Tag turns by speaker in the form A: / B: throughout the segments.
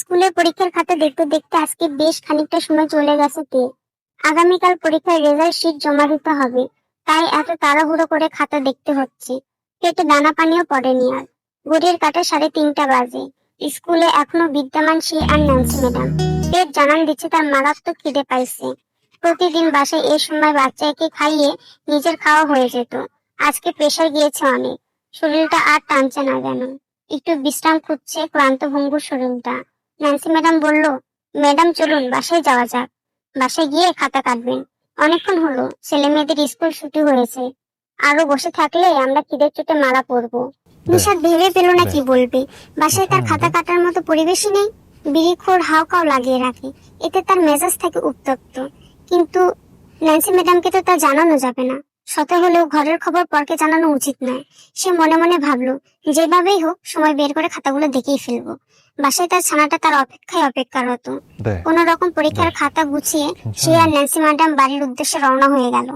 A: স্কুলে পরীক্ষার খাতা দেখতে দেখতে আজকে বেশ খানিকটা সময় চলে গেছে। আগামীকাল পরীক্ষার রেজাল্ট শিট জমা দিতে হবে, তাই এত তাড়াহুড়ো করে খাতা দেখতে হচ্ছে। পেটে দানা পানিও পড়েনি আর। ঘড়ির কাঁটা 3:30 বাজে। স্কুলে এখনো বিদ্যমান সে আর ন্যান্সি ম্যাডাম। পেট জানান দিচ্ছে তার মারাত্মক খিদে পাইছে। প্রতিদিন বাসায় এই সময় বাচ্চাকে খাইয়ে নিজের খাওয়া হয়ে যেত। আজকে প্রেশার গিয়েছে অনেক, শরীরটা আর টানছে না যেন। একটু বিশ্রাম খুঁজছে ক্লান্ত ভঙ্গুর শরীরটা। ন্যান্সি ম্যাডাম বলল, ম্যাডাম চলুন বাসায় যাওয়া যাক। বাসায় গিয়ে খাতা কাটবেন। অনেকক্ষণ হলো, ছেলে মেয়েদের স্কুল ছুটি হয়েছে। আরো বসে থাকলে আমরা খিদের চোটে মারা পড়বো। নিশাদ ভেবে পেল না কি বলবে। বাসায় তার খাতা কাটার মতো পরিবেশই নেই। বিড়িখোর হাওকাও লাগিয়ে রাখে, এতে তার মেজাজ থাকে উত্তপ্ত। কিন্তু ন্যান্সি ম্যাডামকে তো তা জানানো যাবে না। শত হলেও ঘরের খবর পরকে জানানো উচিত নয়। সে মনে মনে ভাবলো, যেভাবেই হোক সময় বের করে খাতাগুলো দেখেই ফেলবো। বাসায় তার ছানাটা তার অপেক্ষায় অপেক্ষারত। কোন রকম পরীক্ষার খাতা গুছিয়ে সে আর ন্যান্সি ম্যাডাম বাড়ির উদ্দেশ্যে রওনা হয়ে গেল।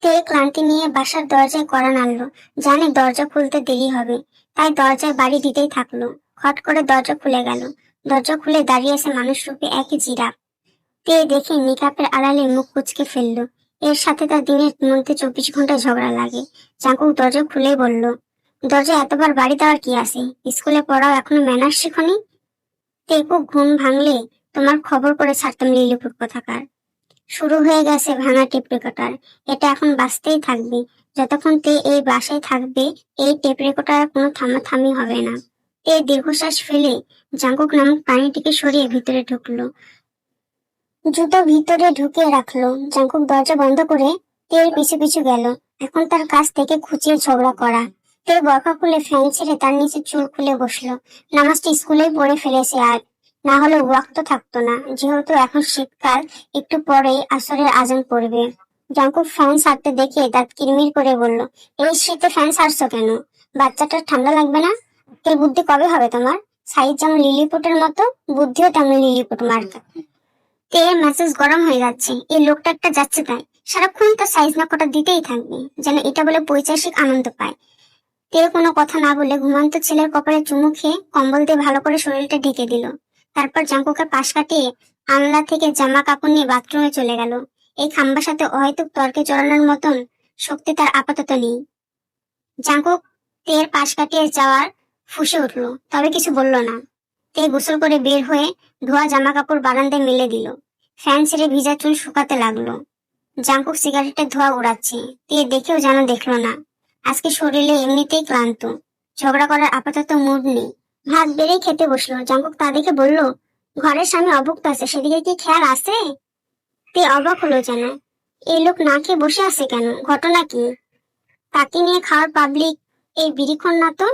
A: তে ক্লান্তি নিয়ে বাসার দরজায় কড়া নাড়লো। জানে দরজা খুলতে দেরি হবে, তাই দরজায় বাড়ি দিতেই থাকলো। খট করে দরজা খুলে গেল। দরজা খুলে দাঁড়িয়ে আছে মানুষ রূপে একই জিরাফ। তে দেখে নিকাপের আড়ালে মুখ কুচকে ফেললো। এর সাথে তার দিনের মধ্যে 24 ঘন্টা ঝগড়া লাগে। জাঙ্কুক দরজা খুলে বলল, দরজা এতবার বাড়ি দেওয়ার কি আছে? স্কুলে পড়াও এখনো ম্যানার শিখনি? তে খুব ঘুম ভাঙলে তোমার খবর করে ছাড়তাম লিলিপুট কোথাকার। শুরু হয়ে গেছে ভাঙা টেপ রেকর্ডার। এটা এখন বাজতেই থাকবে। যতক্ষণ তে এই বাসায় থাকবে, এই টেপ রেকর্ডার কোনো থামাথামি হবে না। তে দীর্ঘশ্বাস ফেলে জাঙ্কুক নামক প্রাণীটিকে সরিয়ে ভিতরে ঢুকলো। জুতো ভিতরে ঢুকে রাখলো। জাঙ্কুক দরজা বন্ধ করে তের পিছু পিছু গেল। এখন তার কাছ থেকে খুঁচিয়ে ঝগড়া করা। তে বরখা খুলে ফ্যান ছেড়ে তার নিচে চুল খুলে বসলো। নামাজটা স্কুলেই পড়ে ফেলেছে আজ, না হলে ওয়াক্ত থাকতো না। যেহেতু এখন শীতকাল, একটু পরেই আসরের আজান পড়বে। জাঙ্কুক ফ্যান ছাড়তে দেখে দাঁত কিরমির করে বলল, এই শীতে ফ্যান ছাড়ছো কেন? বাচ্চাটার ঠান্ডা লাগবে না? তোর বুদ্ধি কবে হবে তোমার? সাইজ যেমন লিলিপুটের মতো, বুদ্ধিও তেমন লিলিপুট মার্কা। তে মেসেজ গরম হয়ে যাচ্ছে। এই লোকটা একটা যাচ্ছে তাই সারাক্ষণ তার সাইজ নকটা দিতেই থাকবে, যেন এটা বলে পৈশাচিক আনন্দ পায়। তে কোনো কথা না বলে ঘুমন্ত ছেলের কপালে চুমু খেয়ে কম্বল দিয়ে ভালো করে শরীরটা ঢেকে দিল। তারপর জাঙ্কুকের পাশ কাটিয়ে আনলা থেকে জামা কাপড় নিয়ে বাথরুমে চলে গেল। এই খাম্বার সাথে অহেতুক তর্কে জড়ানোর মতন শক্তি তার আপাতত নেই। জাঙ্কুক তের পাশ কাটিয়ে যাওয়ার ফুঁসে উঠলো, তবে কিছু বলল না। তে গোসল করে বের হয়ে ধোয়া জামা কাপড় বারান্দায় মেলে দিল। ফ্যান ছেড়ে ভিজা চুল শুকাতে লাগলো। জাঙ্কুক সিগারেটের ধোয়া উড়াচ্ছে। তে দেখেও যেন দেখলো না। আজকে শরীরে এমনিতেই ক্লান্ত, ঝগড়া করার আপাতত মুড নেই। ভাত বেড়েই খেতে বসলো। জাঙ্কুক তা দেখে বলল, ঘরের সামনে অভুক্ত আছে, সেদিকে কি খেয়াল আছে? তে অবাক হলো যেন। এই লোক না খেয়ে বসে আছে কেন? ঘটনা কি? তাকে নিয়ে খাওয়ার পাবলিক এই বিড়িক্ষণ না তো?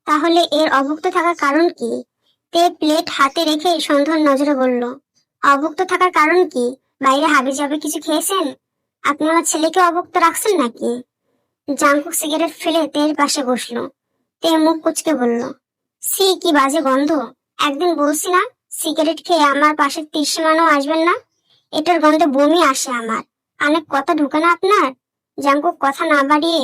A: তাহলে এর অভুক্ত থাকার কারণ কি? তে প্লেট হাতে রেখে সন্ধ্যার নজরে বলল, অভুক্ত থাকার কারণ কি? বাইরে হাবি যাবে কিছু খেয়েছেন? আপনি আমার ছেলেকে অভুক্ত রাখছেন নাকি? জাঙ্কুক সিগারেট ফেলে তের পাশে বসলো। তে মুখ কুচকে বলল, সি কি বাজে গন্ধ। একদিন বলছি না সিগারেট খেয়ে আমার পাশে তীর্ষমানও আসবেন না? এটার গন্ধে বমি আসে আমার। অনেক কথা ঢুকে না আপনার? জাঙ্কুক কথা না বাড়িয়ে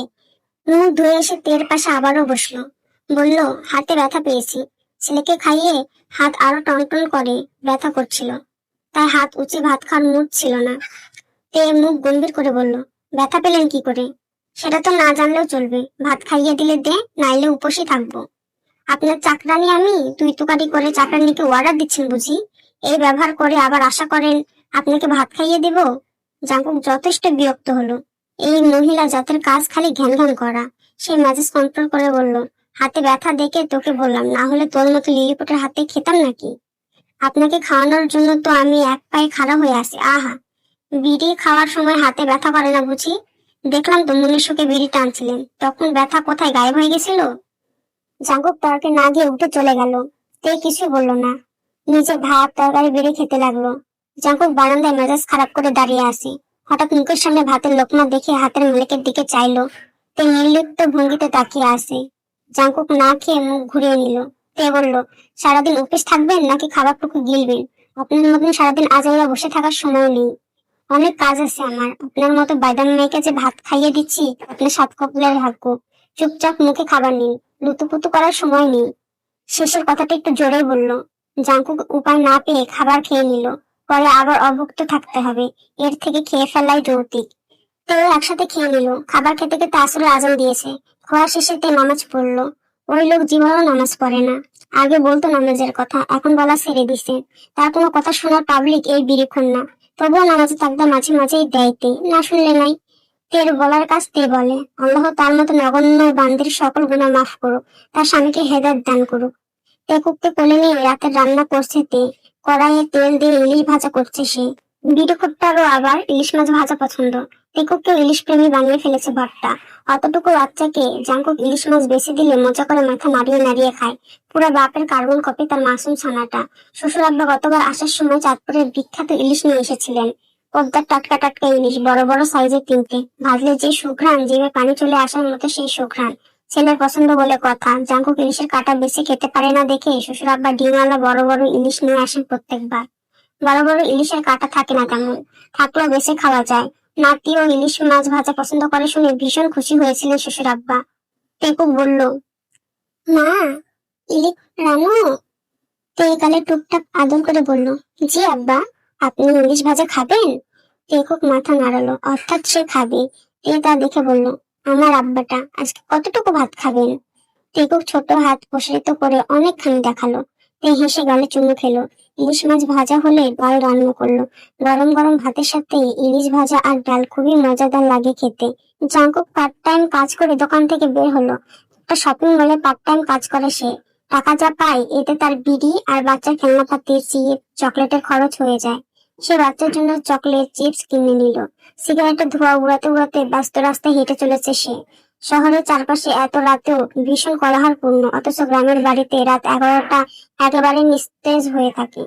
A: মুখ ধুয়ে এসে তের পাশে আবারও বসলো। বলল, হাতে ব্যথা পেয়েছি। ছেলেকে খাইয়ে হাত আরো টনটন করে ব্যথা করছিল, তাই হাত উঁচে ভাত খাওয়ার মুড ছিল না। তে মুখ গম্ভীর করে বলল, ব্যথা পেলেন কি করে? সেটা তো না জানলেও চলবে। ভাত খাইয়ে দিলে দে, নাইলে উপসে থাকবো। আপনার চাকরানি আমি? তুই তুকারি করে চাকরানিকে অর্ডার দিচ্ছেন বুঝি? এই ব্যবহার করে আবার আশা করেন আপনাকে ভাত খাইয়ে দেব? জাঙ্কুক যথেষ্ট বিরক্ত হলো। এই মহিলা জাতের কাজ খালি ঘ্যান ঘ্যান করা। সে মেজাজ কন্ট্রোল করে বলল, হাতে ব্যথা দেখে তোকে বললাম, না হলে তোর মতো লিলিপুটের হাতে খেতাম নাকি? আপনাকে খাওয়ানোর জন্য তো আমি এক পায়ে খাড়া হয়ে আছি। আহা, বিড়ি খাওয়ার সময় হাতে ব্যথা করে না বুঝি? দেখলাম তো মনের সুখে বিড়ি টানছিলেন, তখন ব্যথা কোথায় গায়েব হয়ে গেছিল? জাঙ্কুক তর্কে না গিয়ে উঠে চলে গেল। তে কিছু বললো না, নিজে ভাত তরকারি বেড়ে খেতে লাগলো। জাঙ্কুক বারান্দায় মেজাজ খারাপ করে দাঁড়িয়ে আছে। হঠাৎ মুখের সামনে ভাতের লোকমা দেখে হাতের মালিকের দিকে চাইলো। তে নির্লিপ্ত ভঙ্গিতে তাকিয়ে আছে। জাঙ্কুক না খেয়ে মুখ ঘুরিয়ে নিল। তে বলল, সারাদিন অফিস থাকবেন নাকি খাবারটুকু গিলবেন? আপনার মতন সারাদিন আজাইরা বসে থাকার সময় নেই। অনেক কাজ আছে আমার। আপনার মতো বাইদান মেয়েকে যে ভাত খাইয়ে দিচ্ছি, আপনার 7 কপালের ভাগ্য। চুপচাপ মুখে খাবার নিন, লুতুপুতু করার সময় নেই। শেষের কথাটা একটু জোরে বলল। জাঙ্কুক উপায় না পেয়ে খাবার খেয়ে নিল। পরে আবার অভুক্ত থাকতে হবে, এর থেকে খেয়ে ফেলাই যৌক্তিক। তো একসাথে খেয়ে নিল। খাবার খেতে খেতে আসরের আজান দিয়েছে। খাওয়া শেষে তে নামাজ পড়লো। ওই লোক জীবনেও নামাজ পড়ে না। আগে বলতো নামাজের কথা, এখন বলা ছেড়ে দিছে। তার কোনো কথা শোনার পাবলিক এই বিরিক্ষণ না। তবুও নামাজে তাকদা মাঝে মাঝেই দেয়তে, না শুনলে নাই। তের বলার কাজ তে বলে, আল্লাহ তার মতো নগণ্য বান্দির সকল গুনাহ মাফ করুক, তার স্বামীকে হেদায়েত দান করুক। টেকুককে কোলে নিয়ে রাতের রান্না করছে তে। কড়াইয়ে তেল দিয়ে ইলিশ ভাজা করছে সে। বিড়িখোট্টারও আবার ইলিশ মাছ ভাজা পছন্দ। টেকুককে ইলিশ প্রেমী বানিয়ে ফেলেছে ভট্টা। অতটুকু বাচ্চাকে জাঙ্কুক ইলিশ মাছ বেশি দিলে মজা করে মাথা নাড়িয়ে নাড়িয়ে খায়। পুরা বাপের কার্বন কপি তার মাসুম ছানাটা। শ্বশুর আব্বা গতবার আসার সময় চাঁদপুরের বিখ্যাত ইলিশ নিয়ে এসেছিলেন। পদ্মার টাটকা টাটকা ইলিশ, বড় বড় সাইজের তিনটে। ভাজলে যে সুঘ্রাণ, জিভে পানি চলে আসার মতো সেই সুঘ্রাণ। ছেলের পছন্দ বলে কথা। জাঙ্কুক ইলিশের কাঁটা বেশি খেতে পারে না দেখে শ্বশুর আব্বা ডিমওয়ালা বড় বড় ইলিশ নিয়ে আসেন প্রত্যেকবার। বড় বড় ইলিশের কাঁটা থাকে না তেমন, থাকলেও বেশি খাওয়া যায়। নাতিও ইলিশ মাছ ভাজা পছন্দ করে শুনে ভীষণ খুশি হয়েছিলেন শ্বশুর আব্বা। টেকু বলল, মা, ইলিশ রানো? তে কালে টুকটাক আদর করে বলল, জি আব্বা। আপনি ইলিশ ভাজা খাবেন? টেকুক মাথা নাড়ালো, অর্থাৎ সে খাবে। তে তা দেখে বলল, আমার আব্বাটা আজকে কতটুকু ভাত খাবেন? টেকুক ছোট হাত প্রসারিত করে অনেকখানি দেখালো। তে হেসে গালে চুমু খেলো। ইলিশ মাছ ভাজা হলে ডাল রান্না করলো। গরম গরম ভাতের সাথে ইলিশ ভাজা আর ডাল খুবই মজাদার লাগে খেতে। জাঙ্কুক পার্ট টাইম কাজ করে দোকান থেকে বের হলো। একটা শপিং মলে পার্ট টাইম কাজ করে সে। টাকা যা পায় এতে তার বিড়ি আর বাচ্চার খেলনাপাতি, চিপ, চকলেটের খরচ হয়ে যায়। সে বাচ্চার জন্য চকলেট, চিপস কিনে নিল। সিগারেটের ধোঁয়া উড়াতে উড়াতে ব্যস্ত রাস্তায় হেঁটে চলেছে সে। শহরের চারপাশে এত রাতেও ভীষণ কোলাহলপূর্ণ, অথচ গ্রামের বাড়িতে রাত 11টা একেবারে নিস্তেজ হয়ে থাকে।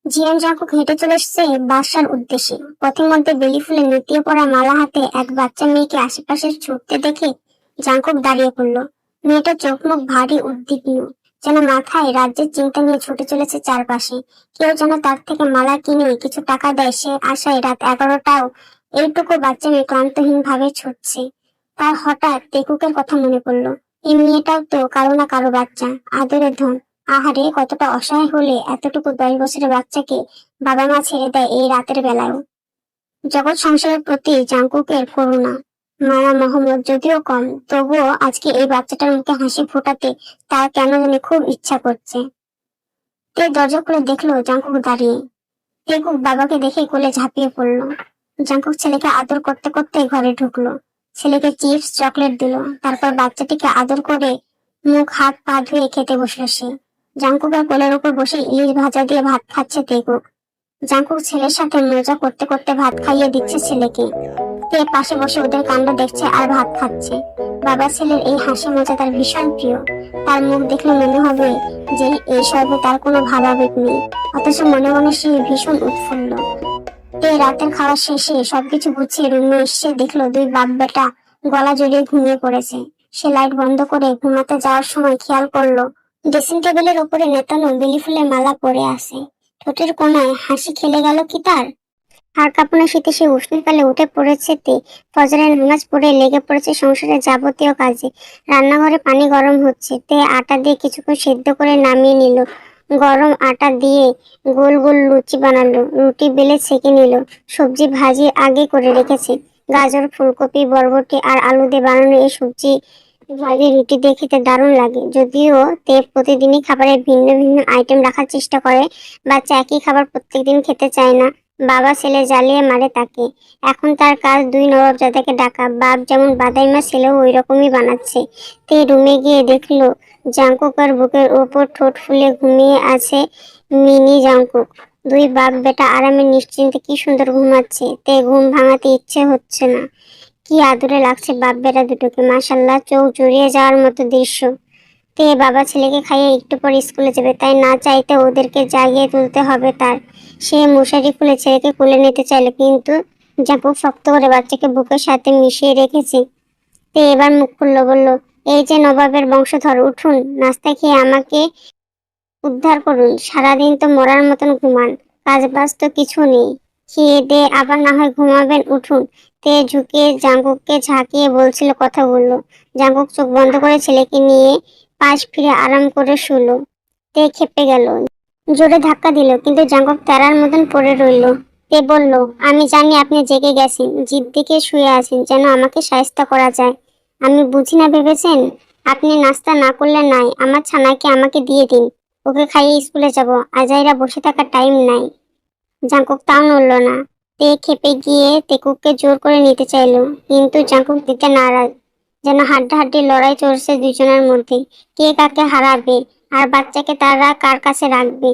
A: জিয়ান জাঙ্কুক হেঁটে চলে এসেছে বাসার উদ্দেশ্যে। পথের মধ্যে বেলি ফুলে নেতিয়ে পড়া মালা হাতে এক বাচ্চা মেয়েকে আশেপাশে ছুটতে দেখে জাঙ্কুক দাঁড়িয়ে পড়লো। মেয়েটার চোখ মুখ ভারী উদ্বিগ্ন, যেন মাথায় রাজ্যের চিন্তা নিয়ে ছুটে চলেছে চারপাশে। কেউ যেন তার থেকে মালা কিনে কিছু টাকা দেয়, সে আশায় রাত 11টাও এইটুকু বাচ্চা মেয়ে ক্লান্তহীন ভাবে ছুটছে। তার হঠাৎ টেকুকের কথা মনে পড়লো। এই মেয়েটাও তো কারো না কারো বাচ্চা, আদরের ধন। আহারে, কতটা অসহায় হলে এতটুকু 10 বছরের বাচ্চাকে বাবা মা ছেড়ে দেয় এই রাতের বেলায়ও। জগৎ সংসারের প্রতি জাঙ্কুকের করুণা, মায়া মহম্মদ যদিও কম, তবুও আজকে এই বাচ্চাটার মুখে হাসি ফোটাতে তার কেন জানি খুব ইচ্ছা করছে। তে দরজা খুলে দেখলো জাঙ্কুক দাঁড়িয়ে। টেকুক বাবাকে দেখে কোলে ঝাঁপিয়ে পড়লো। জাঙ্কুক ছেলেকে আদর করতে করতে ঘরে ঢুকলো। ছেলেকে চিপস চকলেট দিল, তারপর বাচ্চাটিকে আদর করে মুখ হাত পা ধুয়ে খেতে বসলো সে। জাঙ্কুকের কোলের উপর বসে ইলিশ ভাজা দিয়ে ভাত খাচ্ছে টেকুক। জাঙ্কুক ছেলের সাথে মজা করতে করতে ভাত খাইয়ে দিচ্ছে ছেলেকে। তে পাশে বসে ওদের কাণ্ড দেখছে আর ভাত খাচ্ছে। বাবা ছেলের এই হাসি মজা তার ভীষণ প্রিয়। তার মুখ দেখলে মনে হবে যে এই সর্বে তার কোনো ভাবাবেগ নেই, অথচ মনে মনে সে ভীষণ উৎফুল্ল। তে রাতের খাওয়া শেষে সবকিছু গুছিয়ে রুমে এসে দেখলো দুই বাপ বেটা গলা জড়িয়ে ঘুমিয়ে পড়েছে। সে লাইট বন্ধ করে ঘুমাতে যাওয়ার সময় খেয়াল করলো ড্রেসিং টেবিলের উপরে নেতানো বেলি ফুলের মালা পড়ে আছে। ঠোঁটের কোনায় হাসি খেলে গেল কি তার? আর কাঁপানো শীতে সে উষ্ণকালে উঠে পড়েছে তে। ফজরের নামাজ পড়ে লেগে পড়েছে সংসারের যাবতীয় কাজে। রান্নাঘরে পানি গরম হচ্ছে। তে আটা দিয়ে কিছুক্ষণ সেদ্ধ করে নামিয়ে নিল। গরম আটা দিয়ে গোল গোল লুচি বানালো। রুটি বেলে ছেঁকে নিল। সবজি ভাজি আগে করে রেখেছে। গাজর, ফুলকপি, বরবটি আর আলু দিয়ে বানানো এই সবজি ভাজি রুটি দিয়ে খেতে দারুণ লাগে। যদিও তে প্রতিদিনই খাবারের ভিন্ন ভিন্ন আইটেম রাখার চেষ্টা করে, বাচ্চা একই খাবার প্রত্যেকদিন খেতে চায় না। বাবা ছেলে জ্বালিয়ে মারে তাকে। এখন তার কাজ দুই নবাবজাদাকে ডাকা। বাপ যেমন বাদাই মা, ছেলেও ওই রকমই বানাচ্ছে। তে রুমে গিয়ে দেখলো জাঙ্কুকের বুকের উপর ঠোঁট ফুলে ঘুমিয়ে আছে মিনি জাঙ্কুক। দুই বাপ বেটা আরামে নিশ্চিন্তে কি সুন্দর ঘুমাচ্ছে। তে ঘুম ভাঙাতে ইচ্ছে হচ্ছে না। কি আদরে লাগছে বাপ বেটা দুটোকে, মাশাআল্লাহ, চোখ জুড়িয়ে যাওয়ার মতো দৃশ্য। তে বাবা ছেলেকে খাইয়ে একটু পরে স্কুলে যাবে, তাই না চাইতে ওদেরকে জাগিয়ে তুলতে হবে তার। সে মশারি খুলে ছেলেকে কোলে নিতে চাইল, কিন্তু জাঙ্কুক শক্ত করে বাচ্চাকে বুকের সাথে মিশিয়ে রেখেছে। তে এবার মুখ খুললো, বলল, এই যে নবাবের বংশধর, উঠুন, নাস্তা খেয়ে আমাকে উদ্ধার করুন। সারাদিন তো মরার মতন ঘুমান, কাজ বাজ তো কিছু নেই। খেয়ে দে আবার না হয় ঘুমাবেন, উঠুন। তে ঝুঁকে জাঙ্কুককে ঝাঁকিয়ে বলছিল কথাগুলো। জাঙ্কুক চোখ বন্ধ করে ছেলেকে নিয়ে পাশ ফিরে আরাম করে শুলো। তে খেপে গেল। জোরে ধাক্কা দিল, কিন্তু জাঙ্কুক তেরার মতন পড়ে রইল। তে বলল, আমি জানি আপনি জেগে গেছেন, জিদ দিকে শুয়ে আছেন যেন আমাকে শায়েস্তা করা যায়। আমি বুঝি না ভেবেছেন? আপনি নাস্তা না করলে নাই, আমার ছানাকে আমাকে দিয়ে দিন, ওকে খাইয়ে স্কুলে যাব, আজাইরা বসে থাকার টাইম নাই। জাঙ্কুক তাও নড়ল না। তে খেপে গিয়ে তেকুককে জোর করে নিতে চাইলো, কিন্তু জাঙ্কুক দিতে নারাজ। যেন হাড্ডাহাড্ডি লড়াই চলছে দুজনের মধ্যে, কে কাকে হারাবে আর বাচ্চাকে তারা কার কাছে রাখবে।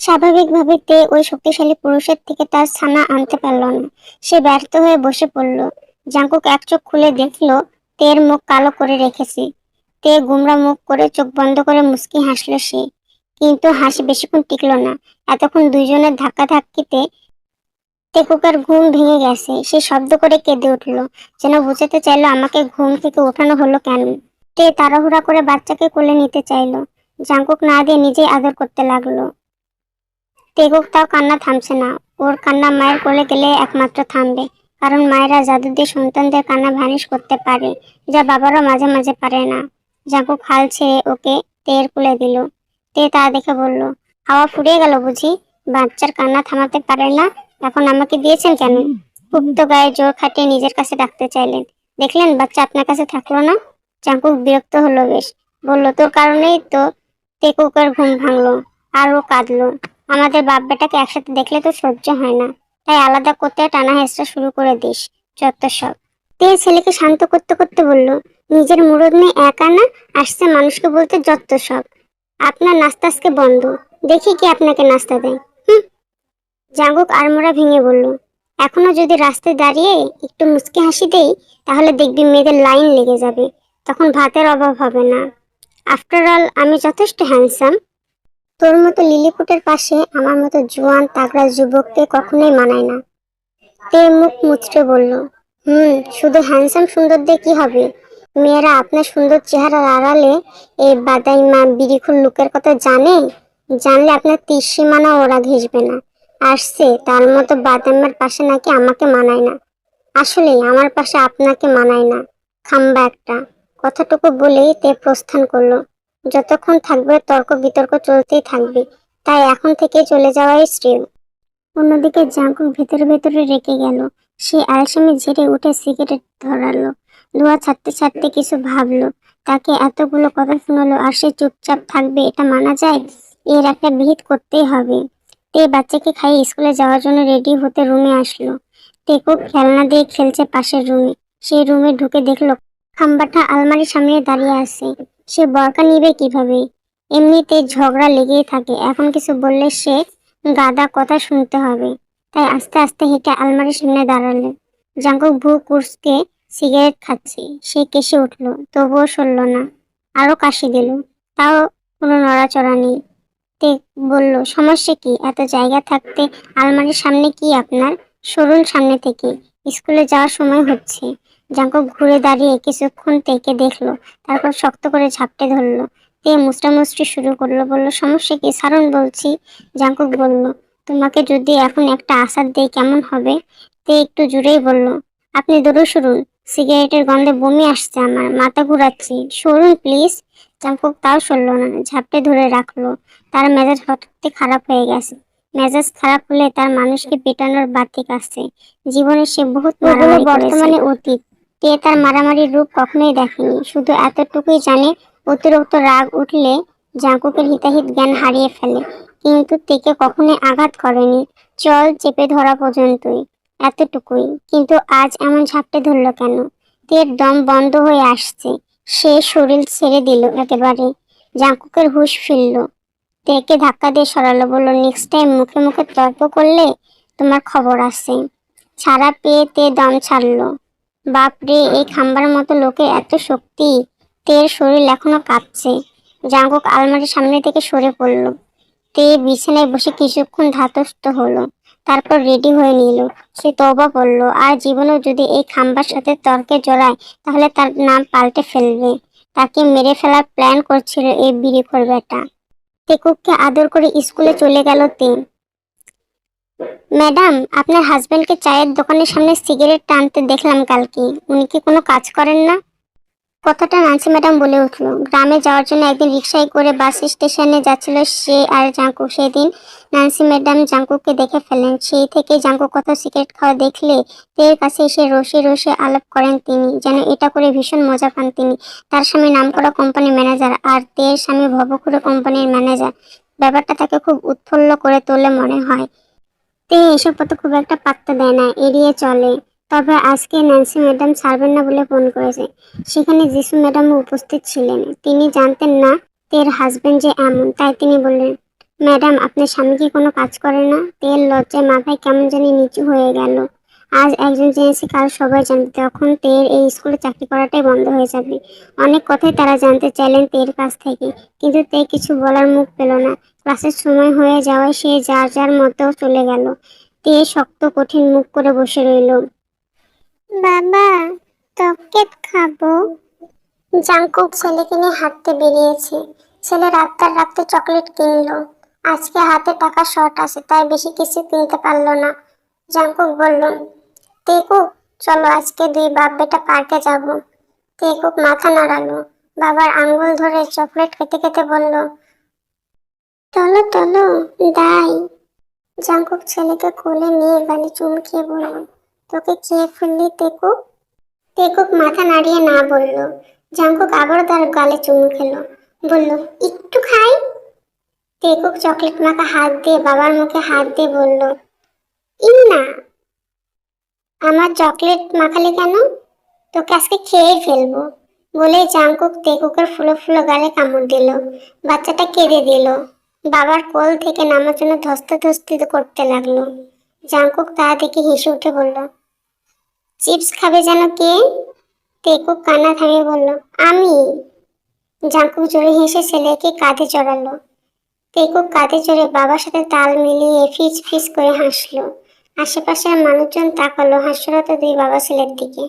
A: স্বাভাবিকভাবে তে ওই শক্তিশালী পুরুষের থেকে তার ছানা আনতে পারল না। সে ব্যর্থ হয়ে বসে পড়ল। জাঙ্কুক এক চোখ খুলে দেখলো তের মুখ কালো করে রেখেছে। তে গুমরা মুখ করে চোখ বন্ধ করে মুচকি হাসলো সে, কিন্তু হাসি বেশিক্ষণ টিকলো না। এতক্ষণ দুইজনের ধাক্কাধাক্কিতে তেকুকের ঘুম ভেঙে গেছে। সে শব্দ করে কেঁদে উঠল, যেন বোঝাতে চাইলো আমাকে ঘুম থেকে ওঠানো হলো কেন। তে তাড়াহুড়া করে বাচ্চাকে কোলে নিতে চাইলো। জাঙ্কুক না দিয়ে নিজেই আদর করতে লাগলো। তেকুক তাও কান্না থামছে না। ওর কান্না মায়ের কোলে গেলে একমাত্র থামবে, কারণ মায়েরা জাদু দিয়ে সন্তানদের কান্না ভ্যানিশ করতে পারে, যা বাবারা মাঝে মাঝে পারে না। জাঙ্কুক হাল ছেড়ে ওকে তের কোলে দিল। তে তা দেখে বলল, হাওয়া ফুরিয়ে গেল বুঝি? বাচ্চার কান্না থামাতে পারে না, এখন আমাকে দিয়েছেন কেন? ক্ষুব্ধ গায়ে জোর খাটিয়ে নিজের কাছে ডাকতে চাইলেন। দেখলেন বাচ্চা আপনার কাছে থাকলো না। জাঙ্কুক বিরক্ত হলো বেশ, বলল, তোর কারণেই তো তেকুকের ঘুম ভাঙলো আর ও কাঁদলো। আমাদের বাপ বেটাকে একসাথে দেখলে তো সহ্য হয় না, তাই আলাদা করতে টানা হেঁচড়া শুরু করে দিস, যত সব। তে ছেলেকে শান্ত করতে করতে বলল, নিজের মুরদ নিয়ে একা না আসছে মানুষকে বলতে যত সব। আপনার নাস্তা আজকে বন্ধ, দেখি কি আপনাকে নাস্তা দেয়। জাঙ্গুক আড়মোড়া ভেঙে বলল, এখনো যদি রাস্তায় দাঁড়িয়ে একটু মুচকি হাসি দেই, তাহলে দেখবি মেয়েদের লাইন লেগে যাবে, তখন ভাতের অভাব হবে না। আফটার অল আমি যথেষ্ট হ্যান্ডসাম। তোর মতো লিলিপুটের পাশে আমার মতো জোয়ান তাগড়া যুবককে কখনোই মানায় না। তে মুখ মুচড়ে বলল, শুধু হ্যান্ডসাম সুন্দর দিয়ে কি হবে? মেয়েরা আপনার সুন্দর চেহারার আড়ালে এই বাদাইমা বিড়িখুর লুকের কথা জানে। জানলে আপনার তীর সীমানা ওরা ঘেঁষবে না। আসছে তার মতো বাদামের পাশে নাকি আমাকে মানায় না। আসলেই আমার পাশে আপনাকে মানায় না, খাম্বা একটা। কথাটুকু বলেই তে প্রস্থান করলো। যতক্ষণ থাকবে তর্ক বিতর্ক চলতেই থাকবে, তাই এখন থেকে চলে যাওয়াই শ্রেয়। অন্যদিকে জাঙ্কুক ভেতরে ভেতরে রেখে গেল। সে আলসেমি ঝেড়ে উঠে সিগারেট ধরালো। ধোঁয়া ছাড়তে ছাড়তে কিছু ভাবলো। তাকে এতগুলো কথা শোনালো আর সে চুপচাপ থাকবে, এটা মানা যায়? এর একটা বিহিত করতেই হবে। তে বাচ্চাকে খাইয়ে স্কুলে যাওয়ার জন্য রেডি হতে রুমে আসলো। টেকুক খেলনা দিয়ে খেলছে পাশের রুমে। সেই রুমে ঢুকে দেখলো খাম্বাটা আলমারির সামনে দাঁড়িয়ে আছে। সে বরকা নিবে কিভাবে? এমনিতে ঝগড়া লেগেই থাকে, এখন কিছু বললে সে গাদা কথা শুনতে হবে। তাই আস্তে আস্তে হেঁটে আলমারির সামনে দাঁড়ালো। জাঙ্কুক ভ্রু কুঁচকে সিগারেট খাচ্ছে। সে কেশে উঠলো, তবুও সরল না। আরো কাশি দিল, তাও কোনো নড়াচড়া নেই। তে বলল, সমস্যা কি? এত জায়গা থাকতে আলমারির সামনে কি আপনার? সরুন সামনে থেকে, স্কুলে যাওয়ার সময় হচ্ছে। জাঙ্কুক ঘুরে দাঁড়িয়ে কিছুক্ষণ তেকে দেখলো, তারপর শক্ত করে ঝাপটে ধরলো। তে মুষ্টামুষ্টি শুরু করলো, বলল, সমস্যা কি? সারুন বলছি। জাঙ্কুক বলল, তোমাকে যদি এখন একটা আসার দেই কেমন হবে? তে একটু জোরেই বলল, আপনি দূরে সরুন, সিগারেটের গন্ধে বমি আসছে, আমার মাথা ঘুরাচ্ছি, সরুন প্লিজ। জাঙ্কুক তাও সরল না, ঝাপটে ধরে রাখলো। তার মেজাজ হঠাৎ খারাপ হয়ে গেছে। মেজাজ খারাপ হলে তার মানুষকে পেটানোর বাতিক আছে। জীবনে সে বহুত মারামারি বর্তমানে অতীত। তে তার মারামারির রূপ কখনোই দেখেনি, শুধু এতটুকুই জানে অতিরিক্ত রাগ উঠলে জাঙ্কুকের হিতাহিত জ্ঞান হারিয়ে ফেলে। কিন্তু তেকে কখনোই আঘাত করেনি, চল চেপে ধরা পর্যন্তই, এতটুকুই। কিন্তু আজ এমন ঝাপটে ধরল কেন? তের দম বন্ধ হয়ে আসছে। সে শরীর ছেড়ে দিল একেবারে। জাঙ্কুকের হুঁশ ফিরল। তেকে ধাক্কা দিয়ে সরালো, বলল, নেক্সট টাইম মুখে মুখে তর্ক করলে তোমার খবর আছে। ছাড়া পেয়ে তে দম ছাড়লো। বাপরে, এই খাম্বার মতো লোকের এত শক্তি! তের শরীর এখনো কাঁপছে। জাঙ্কুক আলমারির সামনে থেকে সরে পড়ল। তে বিছানায় বসে কিছুক্ষণ ধাতস্থ হলো, তারপর রেডি হয়ে নিল। সে তওবা পড়ল, আর জীবনেও যদি এই খাম্বার সাথে তর্কে জড়ায় তাহলে তার নাম পাল্টে ফেলবে। তাকে মেরে ফেলার প্ল্যান করছিল এই বিড়িখোর বেটা। তেকুককে আদর করে স্কুলে চলে গেল তে। ম্যাডাম, আপনার হাজবেন্ডকে চায়ের দোকানের সামনে সিগারেট টানতে দেখলাম কালকে, উনি কি কোনো কাজ করেন না? কথাটা নান্সি ম্যাডাম বলে উঠলো। গ্রামে যাওয়ার জন্য একদিন রিক্সায় করে বাস স্টেশনে যাচ্ছিল সে আর জাঙ্কুক। সেদিন নান্সি ম্যাডাম জাঙ্কুককে দেখে ফেলেন। সেই থেকে জাঙ্কুক কোথাও সিগারেট খাওয়া দেখলে তের কাছে এসে রসে রসে আলাপ করেন তিনি, যেন এটা করে ভীষণ মজা পান তিনি। তার স্বামী নামকরা কোম্পানির ম্যানেজার আর তের স্বামী ভবঘুরে কোম্পানির ম্যানেজার। ব্যাপারটা তাকে খুব উৎফুল্ল করে তোলে মনে হয়। তে এসব কথা খুব একটা পাত্তা দেয় না, এড়িয়ে চলে। তবে আজকে ন্যান্সি ম্যাডাম ছাড়বেন না বলে ফোন করেছে। সেখানে যিশু ম্যাডামও উপস্থিত ছিলেন। তিনি জানতেন না তের হাজবেন্ড যে এমন, তাই তিনি বললেন, ম্যাডাম আপনার স্বামী কি কোনো কাজ করে না? তের লজ্জায় মাথায় কেমন জানি নিচু হয়ে গেল। আজ একজন জেনেছে, কাল সবাই জানবে। তখন তের এই স্কুলে চাকরি করাটাই বন্ধ হয়ে যাবে। অনেক কথাই তারা জানতে চাইলেন তের কাছ থেকে, কিন্তু তে কিছু বলার মুখ পেল না। ক্লাসের সময় হয়ে যাওয়ায় সে যার যার মতো চলে গেল। তে শক্ত কঠিন মুখ করে বসে রইল। বাবা, চকলেট খাবো। জাংকুক ছেলেকে নিয়ে হাঁটতে বেরিয়েছে। ছেলে রাস্তার রাখতে চকলেট কিনলো। আজকে হাতে টাকা শর্ট আছে, তাই বেশি কিছু কিনতে পারলো না। জাংকুক বলল, তেকুক চলো আজকে দুই বাপ বেটা পার্কে যাব। তেকুক মাথা নাড়ালো। বাবার আঙ্গুল ধরে চকলেট খেতে খেতে বলল, চলো চলো দাই। জাংকুক ছেলেকে কোলে নিয়ে গালে চুমকিয়ে বলল, তোকে খেয়ে ফেললি তেকুক। তেকুক মাথা নাড়িয়ে না বলল। জাংকুক আবার তার গালে চুমু খেলো, বলল, একটু খাই। তেকুক চকলেট মাখা হাত দিয়ে বাবার মুখে হাত দিয়ে বলল, না, আমার চকলেট মাখালে কেন? তোকে আজকে খেয়ে ফেলবো। বলে জাংকুক তেকুকের ফুলো ফুলো গালে কামড় দিল। বাচ্চাটা কেঁদে দিল। বাবার কোল থেকে নামার জন্য ধস্তাধস্তি করতে লাগলো। জাংকুক তা দেখে হেসে উঠে বলল, চিপস খাবে যেন কে? তেকুক কান্না থামিয়ে বলল, আমি। জাংকুক জোরে হেসে ছেলেকে কাঁধে চড়ালো। তেকুক কাঁধে চড়ে বাবার সাথে তাল মিলিয়ে ফিস ফিস করে হাসলো। আশেপাশের মানুষজন তাকালো হাস্যরত দুই বাবা ছেলের দিকে।